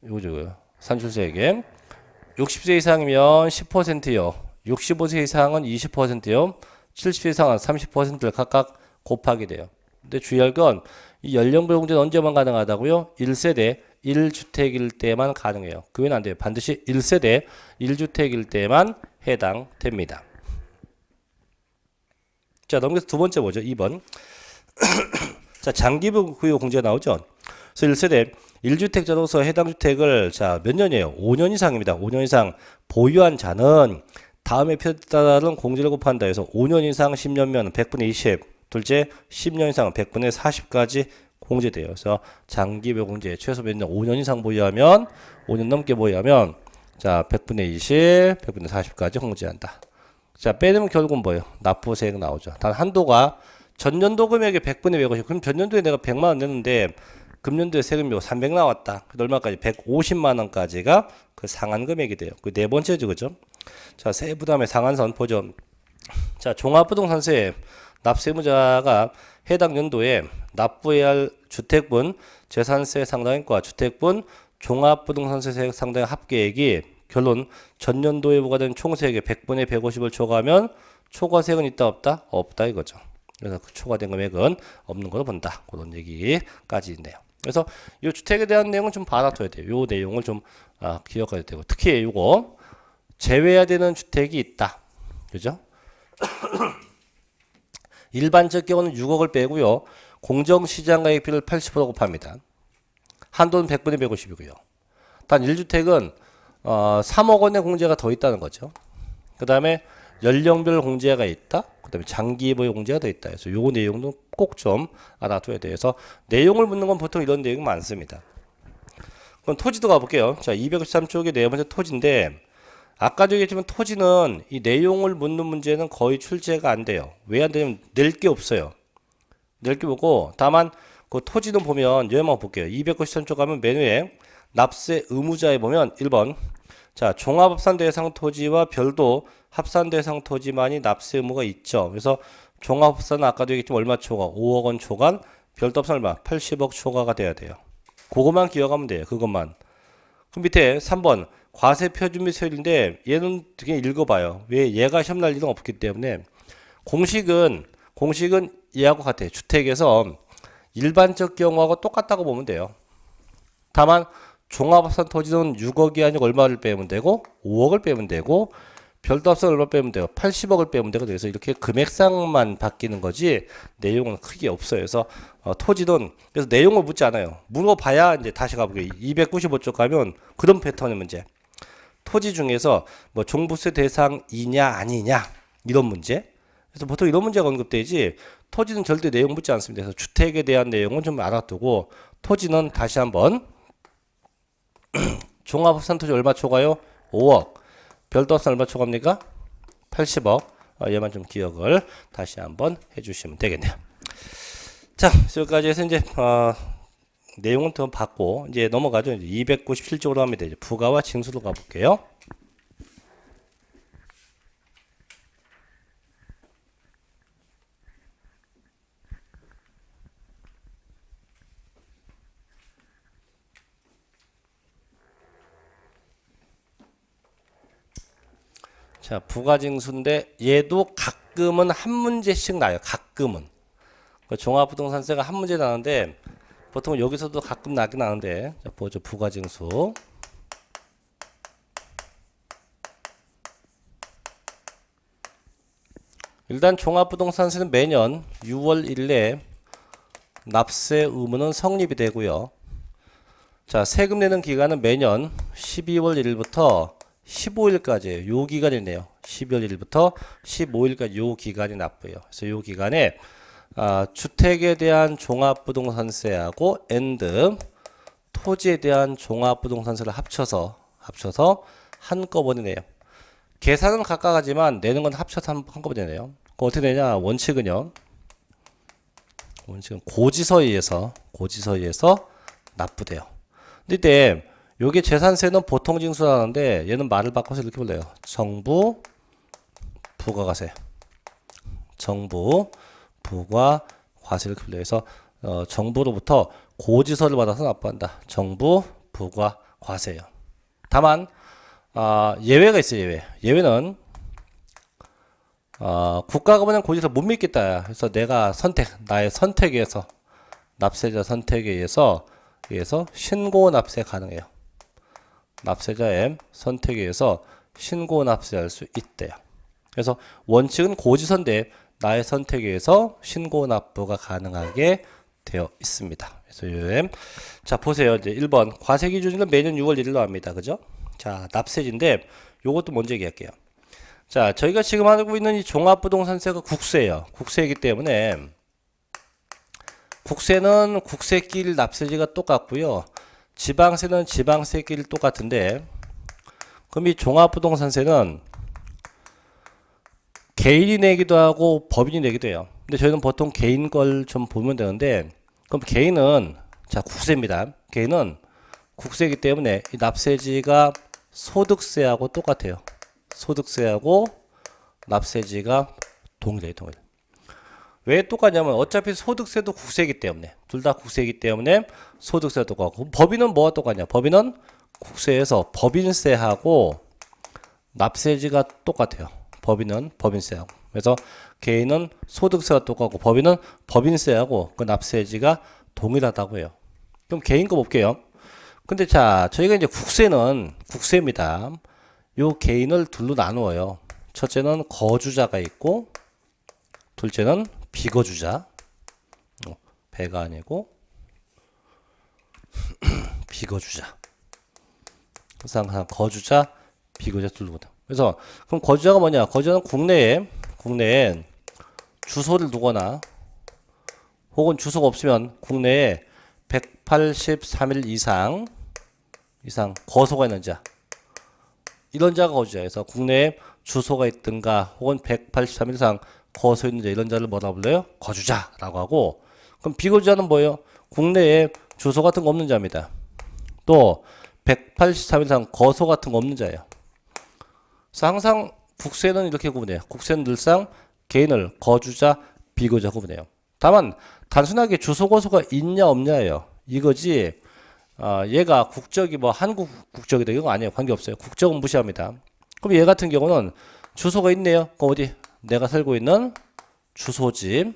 이거죠. 산출세액에 60세 이상이면 10%요. 65세 이상은 20%요. 70세 이상은 30%를 각각 곱하게 돼요. 근데 주의할 건 이 연령별 공제는 언제만 가능하다고요? 1세대 1주택일 때만 가능해요. 그 외에는 안 돼요. 반드시 1세대 1주택일 때만 해당됩니다. 자, 넘겨서 두 번째 뭐죠? 2번. 자, 장기 보유 공제가 나오죠. 그래서 1세대 1주택자로서 해당 주택을, 자, 몇 년이에요? 5년 이상입니다. 5년 이상 보유한 자는 다음에 따른 공제를 곱한다 해서 5년 이상 10년면 100분의 20, 둘째 10년 이상 100분의 40까지 공제돼요. 그래서 장기 보유 공제 최소 몇 년? 5년 이상 보유하면, 5년 넘게 보유하면, 자, 100분의 20, 100분의 40까지 공제한다. 자, 빼내면 결국은 뭐예요? 납부세액 나오죠. 단 한도가 전년도 금액의 100분의 150. 그럼 전년도에 내가 100만 원 냈는데 금년도에 세금이 300 나왔다. 그 얼마까지? 150만 원까지가 그 상한 금액이 돼요. 그 네 번째죠, 그죠? 자, 세부담의 상한선 보죠. 자, 종합부동산세 납세무자가 해당 연도에 납부해야 할 주택분 재산세 상당액과 주택분 종합부동산세 상당액 합계액이 결론 전년도에 부과된 총세액의 100분의 150을 초과하면 초과세액은 있다 없다? 없다 이거죠. 그래서 그 초과된 금액은 없는 걸로 본다. 그런 얘기까지 있네요. 그래서 이 주택에 대한 내용은 좀 받아둬야 돼요. 이 내용을 좀 기억해야 되고, 특히 이거 제외해야 되는 주택이 있다. 그죠? 일반적 경우는 6억을 빼고요. 공정시장가액비를 80% 곱합니다. 한도는 100분의 150이고요. 단 1주택은 3억 원의 공제가 더 있다는 거죠. 그 다음에 연령별 공제가 있다. 그 다음에 장기 보유 공제가 더 있다. 그래서 요 내용도 꼭 좀 알아둬야 돼요. 그래서 내용을 묻는 건 보통 이런 내용이 많습니다. 그럼 토지도 가볼게요. 자, 293쪽의 네 번째 토지인데, 아까도 얘기했지만 토지는 이 내용을 묻는 문제는 거의 출제가 안 돼요. 왜 안 되냐면 낼 게 없어요. 낼 게 없고, 다만 그 토지는 보면 여기만 볼게요. 293쪽 가면 메뉴에 납세 의무자에 보면 1번, 자, 종합합산 대상 토지와 별도 합산 대상 토지만이 납세 의무가 있죠. 그래서 종합합산은 아까도 얘기했지만 얼마 초과? 5억 원 초과, 별도 합산 얼마? 80억 초과가 돼야 돼요. 그것만 기억하면 돼요. 그것만. 그럼 밑에 3번 과세 표준 및 세율인데, 얘는 그냥 읽어봐요. 왜? 얘가 시험 날 일은 없기 때문에. 공식은 얘하고 같아요. 주택에서 일반적 경우하고 똑같다고 보면 돼요. 다만 종합합산 토지는 6억이 아니고 얼마를 빼면 되고, 5억을 빼면 되고, 별도 합산 얼마 빼면 돼요? 80억을 빼면 되고. 그래서 이렇게 금액상만 바뀌는 거지 내용은 크게 없어요. 그래서 토지는, 그래서 내용을 묻지 않아요. 물어봐야 이제 다시 가보게. 295쪽 가면 그런 패턴의 문제. 토지 중에서 뭐 종부세 대상이냐 아니냐 이런 문제. 그래서 보통 이런 문제가 언급되지 토지는 절대 내용 묻지 않습니다. 그래서 주택에 대한 내용은 좀 알아두고 토지는 다시 한번 종합합산 토지 얼마 초과요? 5억. 별도합산 얼마 초과입니까? 80억. 얘만 좀 기억을 다시 한번 해주시면 되겠네요. 자, 여기까지 해서 이제 내용은 더 받고 이제 넘어가죠. 이제 297쪽으로 합니다. 이제 부가와 징수로 가볼게요. 자, 부가징수인데 얘도 가끔은 한 문제씩 나요. 가끔은. 종합부동산세가 한 문제 나는데 보통 여기서도 가끔 나긴 나는데 자, 보죠. 부가징수. 일단 종합부동산세는 매년 6월 1일에 납세 의무는 성립이 되고요. 자, 세금 내는 기간은 매년 12월 1일부터 15일까지예요. 요 기간이네요. 12월 1일부터 15일까지 요 기간이 납부예요. 그래서 요 기간에 주택에 대한 종합부동산세하고 and 토지에 대한 종합부동산세를 합쳐서 한꺼번에 내요. 계산은 각각 하지만 내는 건 합쳐서 한꺼번에 내요. 그럼 어떻게 되냐? 원칙은 고지서에 의해서 납부돼요. 근데 이때 요게 재산세는 보통징수라는데 얘는 말을 바꿔서 이렇게 불러요. 정부 부가과세. 정부 부가과세 이렇게 불러요. 그래서 정부로부터 고지서를 받아서 납부한다. 정부 부가과세예요. 다만 예외가 있어요. 예외는 국가가 보낸 고지서 못 믿겠다. 그래서 내가 나의 선택에 의해서 납세자 선택에 의해서 신고 납세 가능해요. 납세자의 선택에 의해서 신고 납세할 수 있대요. 그래서 원칙은 고지서인데 나의 선택에 의해서 신고 납부가 가능하게 되어 있습니다. 그래서 자, 보세요. 이제 1번 과세 기준일은 매년 6월 1일로 합니다. 그죠? 자, 납세지인데 요것도 먼저 얘기할게요. 자, 저희가 지금 하고 있는 이 종합부동산세가 국세예요. 국세이기 때문에 국세는 국세끼리 납세지가 똑같고요. 지방세는 지방세끼리 똑같은데 그럼 이 종합부동산세는 개인이 내기도 하고 법인이 내기도 해요. 근데 저희는 보통 개인 걸 좀 보면 되는데 그럼 개인은 자 국세입니다. 개인은 국세이기 때문에 이 납세지가 소득세하고 똑같아요. 소득세하고 납세지가 동일해요. 왜 똑같냐면 어차피 소득세도 국세이기 때문에 둘 다 국세이기 때문에 소득세도 똑같고 법인은 뭐가 똑같냐? 법인은 국세에서 법인세하고 납세지가 똑같아요. 법인은 법인세하고. 그래서 개인은 소득세가 똑같고 법인은 법인세하고 그 납세지가 동일하다고 해요. 그럼 개인 거 볼게요. 근데 자, 저희가 이제 국세입니다. 요 개인을 둘로 나누어요. 첫째는 거주자가 있고 둘째는 비거주자. 배가 아니고 비거주자. 항상 거주자, 비거주자 둘로. 그래서 그럼 거주자가 뭐냐? 거주자는 국내에 주소를 두거나 혹은 주소가 없으면 국내에 183일 이상 거소가 있는 자. 이런 자가 거주자에서 국내에 주소가 있든가 혹은 183일 이상 거소 있는 자 이런 자를 뭐라 불러요? 거주자라고 하고 그럼 비거주자는 뭐예요? 국내에 주소 같은 거 없는 자입니다. 또 183일 이상 거소 같은 거 없는 자예요. 그래서 항상 국세는 이렇게 구분해요. 국세는 늘상 개인을 거주자, 비거주자 구분해요. 다만 단순하게 주소 거소가 있냐 없냐예요. 이거지 얘가 국적이 뭐 한국 국적이다 이거 아니에요. 관계없어요. 국적은 무시합니다. 그럼 얘 같은 경우는 주소가 있네요. 그럼 어디? 내가 살고 있는 주소집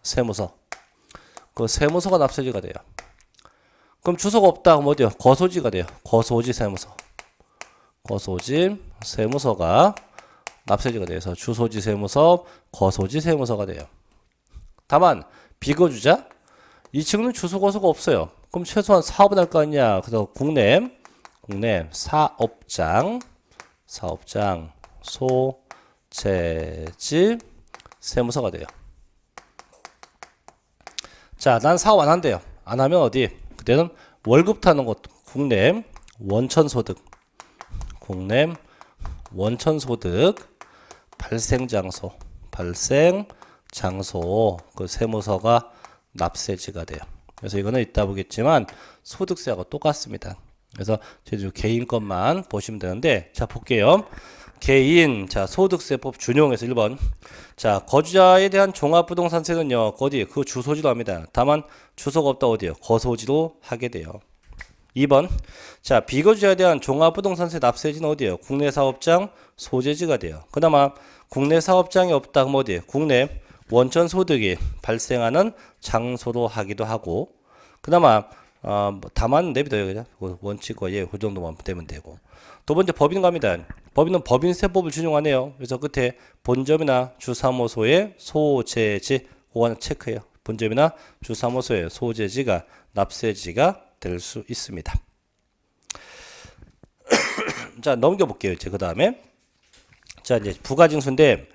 세무서. 그 세무서가 납세지가 돼요. 그럼 주소가 없다. 그럼 어디요? 거소지가 돼요. 거소지 세무서. 거소지 세무서가 납세지가 돼서 주소지 세무서, 거소지 세무서가 돼요. 다만 비거주자 이 친구는 주소 거소가 없어요. 그럼 최소한 사업은 할 거 아니냐? 그래서 국내 사업장 소재지 세무서가 돼요. 자, 난 사업 안 한대요. 안 하면 어디? 그때는 월급 타는 곳, 국내 원천소득, 국내 원천소득 발생장소, 발생장소 그 세무서가 납세지가 돼요. 그래서 이거는 이따 보겠지만 소득세하고 똑같습니다. 그래서 제주 개인 것만 보시면 되는데, 자 볼게요. 개인, 자 소득세법 준용해서 1번. 자 거주자에 대한 종합부동산세는요 어디 그 주소지로 합니다. 다만 주소가 없다 어디요? 거소지로 하게 돼요. 2번. 자 비거주자에 대한 종합부동산세 납세지는 어디예요? 국내 사업장 소재지가 돼요. 그나마 국내 사업장이 없다 그럼 어디? 국내 원천 소득이 발생하는 장소로 하기도 하고, 그나마 다만 내비둬요. 그냥 원칙과 예, 그 정도만 되면 되고. 두 번째 법인 갑니다. 법인은 법인세법을 준용하네요. 그래서 끝에 본점이나 주사무소의 소재지 그거 체크해요. 본점이나 주사무소의 소재지가 납세지가 될 수 있습니다. 자 넘겨볼게요. 이제 그 다음에 자 이제 부가징수인데,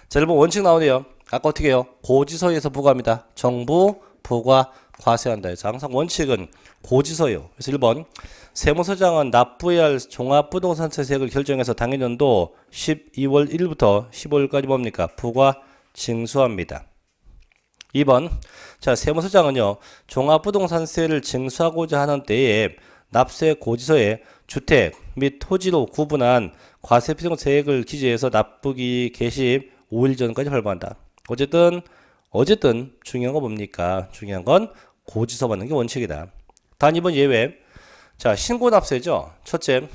자 여러분 원칙 나오네요. 아까 어떻게 해요? 고지서에서 부과합니다. 정부 부과 과세한다 해서 항상 원칙은 고지서예요. 그래서 1번 세무서장은 납부해야 할 종합부동산세액을 결정해서 당해년도 12월 1일부터 15일까지 뭡니까? 부과 징수합니다. 2번 자 세무서장은요 종합부동산세를 징수하고자 하는 때에 납세 고지서에 주택 및 토지로 구분한 과세표준세액을 기재해서 납부기 개시 5일 전까지 발부한다. 어쨌든 중요한 건 뭡니까? 중요한 건 고지서 받는 게 원칙이다. 단 이번 예외. 자 신고납세죠. 첫째,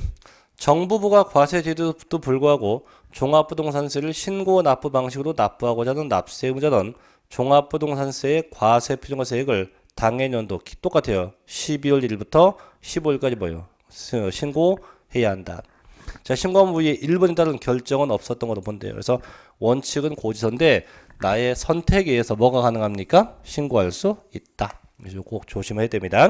정부부가 과세제도도 불구하고 종합부동산세를 신고납부 방식으로 납부하고자 하는 납세 의무자는 종합부동산세의 과세표준세액을 당해년도 똑같아요. 12월 1일부터 15일까지 뭐예요? 신고해야 한다. 자 신고한 부위에 1번에 따른 결정은 없었던 걸로 본대요. 그래서 원칙은 고지서인데 나의 선택에 의해서 뭐가 가능합니까? 신고할 수 있다. 그래서 꼭 조심해야 됩니다.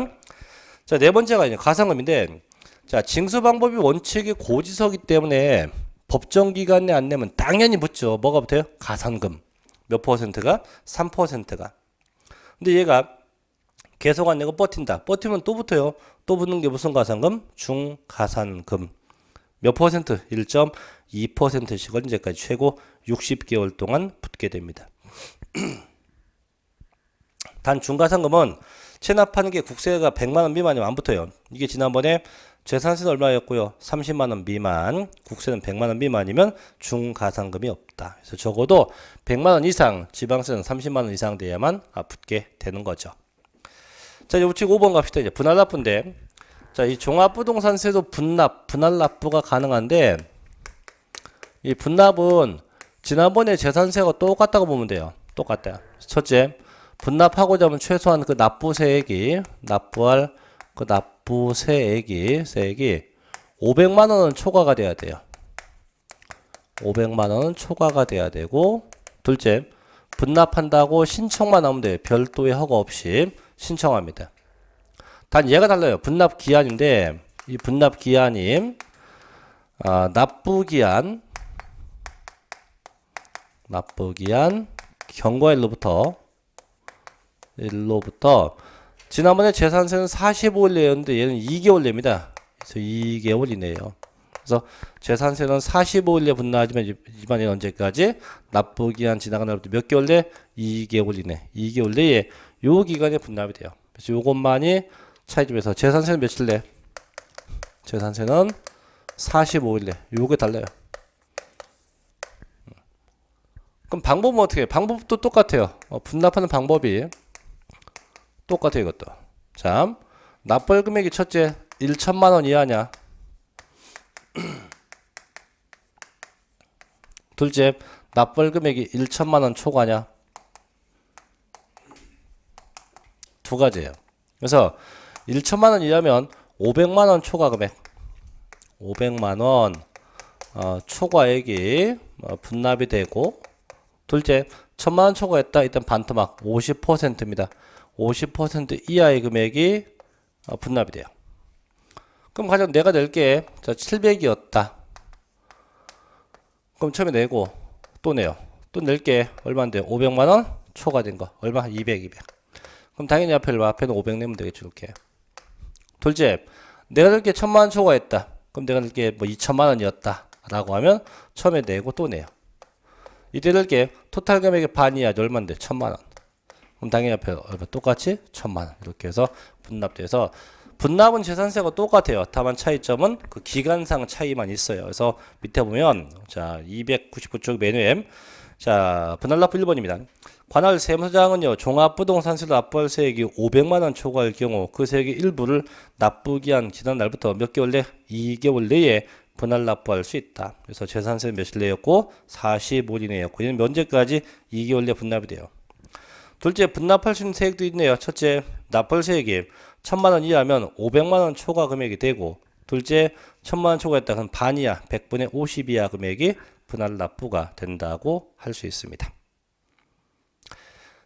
자 네 번째가 이제 가산금인데, 자 징수 방법이 원칙이 고지서기 때문에 법정 기간 내에 안 내면 당연히 붙죠. 뭐가 붙어요? 가산금. 몇 퍼센트가? 3%가. 근데 얘가 계속 안 내고 버틴다. 버티면 또 붙어요. 또 붙는 게 무슨 가산금? 중가산금. 몇 퍼센트? 1.2%씩을 이제까지 최고 60개월 동안 붙게 됩니다. 단 중가산금은 체납하는 게 국세가 100만원 미만이면 안 붙어요. 이게 지난번에 재산세는 얼마였고요? 30만원 미만, 국세는 100만원 미만이면 중가산금이 없다. 그래서 적어도 100만원 이상, 지방세는 30만원 이상 돼야만 붙게 되는 거죠. 자, 이제 우측 5번 갑시다. 이제 분할납부인데, 자, 이 종합부동산세도 분할납부가 가능한데, 이 분납은 지난번에 재산세가 똑같다고 보면 돼요. 똑같다. 첫째, 분납하고자 하면 최소한 그 납부할 그 납부세액이 500만 원은 초과가 돼야 돼요. 500만 원은 초과가 돼야 되고, 둘째, 분납한다고 신청만 하면 돼요. 별도의 허가 없이 신청합니다. 단 얘가 달라요. 분납 기한인데, 이 분납 기한이 납부기한 경과일로부터 지난번에 재산세는 45일 내였는데 얘는 2개월 내입니다. 그래서 2개월 이내예요. 그래서 재산세는 45일 내 분납하지만 이번에 언제까지? 납부기한 지나간 날부터 몇 개월 내? 2개월 이내. 2개월 내에 요 기간에 분납이 돼요. 그래서 요것만이 차이점에서 재산세는 며칠 내? 재산세는 45일 내. 요게 달라요. 그럼 방법은 어떻게 해요? 방법도 똑같아요. 분납하는 방법이 똑같아요. 이것도. 자, 납부할 금액이 첫째 1천만 원 이하냐, 둘째 납부할 금액이 1천만 원 초과냐. 두 가지예요. 그래서 1천만 원 이하면 500만 원 초과 금액, 500만 원 초과액이 분납이 되고, 둘째 1000만 원 초과했다. 일단 반토막 50%입니다. 50% 이하의 금액이 분납이 돼요. 그럼 가령 내가 낼게, 자 700이었다. 그럼 처음에 내고 또 내요. 또 낼게 얼마인데 500만 원 초과된 거 얼마 200 그럼 당연히 앞에는 500 내면 되겠죠. 이렇게 둘째 내가 낼게 1000만 원 초과했다. 그럼 내가 낼게 뭐 2천만 원이었다 라고 하면 처음에 내고 또 내요. 이때 낼게 토탈 금액의 반이야. 얼마인데 1000만 원. 그럼 당연히 앞에 얼마 똑같이 1000만 원 이렇게 해서 분납돼서 분납은 재산세가 똑같아요. 다만 차이점은 그 기간상 차이만 있어요. 그래서 밑에 보면 자 299쪽 맨위엠 자 분할납부 1번입니다. 관할 세무서장은요 종합부동산세로 납부할 세액이 500만 원 초과할 경우 그 세액의 일부를 납부기한 지난 날부터 몇 개월 내 2개월 내에 분할 납부할 수 있다. 그래서 재산세 며칠 내였고 45일 내였고 이는 면제까지 2개월 내 분납이 돼요. 둘째 분납할 수 있는 세액도 있네요. 첫째 납부할 세액이 1000만 원 이하면 500만 원 초과 금액이 되고 둘째 1000만 원 초과했다 그럼 반이야 100분의 50 이하 금액이 분할 납부가 된다고 할 수 있습니다.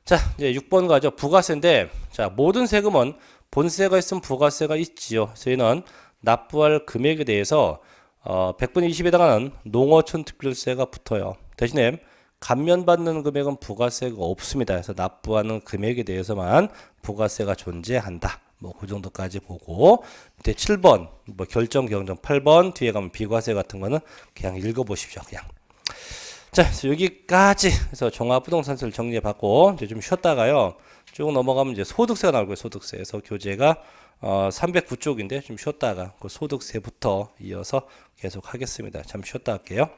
자 이제 6번 가죠. 부가세인데 자 모든 세금은 본세가 있으면 부가세가 있지요. 저희는 납부할 금액에 대해서 100분의 20에 해당하는 농어촌 특별세가 붙어요. 대신에 감면받는 금액은 부가세가 없습니다. 그래서 납부하는 금액에 대해서만 부가세가 존재한다. 뭐 그 정도까지 보고 밑에 7번 뭐 결정 경정 8번 뒤에 가면 비과세 같은 거는 그냥 읽어보십시오. 그냥 자 그래서 여기까지 해서 종합부동산세를 정리해 봤고 이제 좀 쉬었다가요 쭉 넘어가면 이제 소득세가 나올 거예요. 소득세에서 교재가 309쪽인데 좀 쉬었다가 그 소득세부터 이어서 계속 하겠습니다. 잠시 쉬었다 할게요.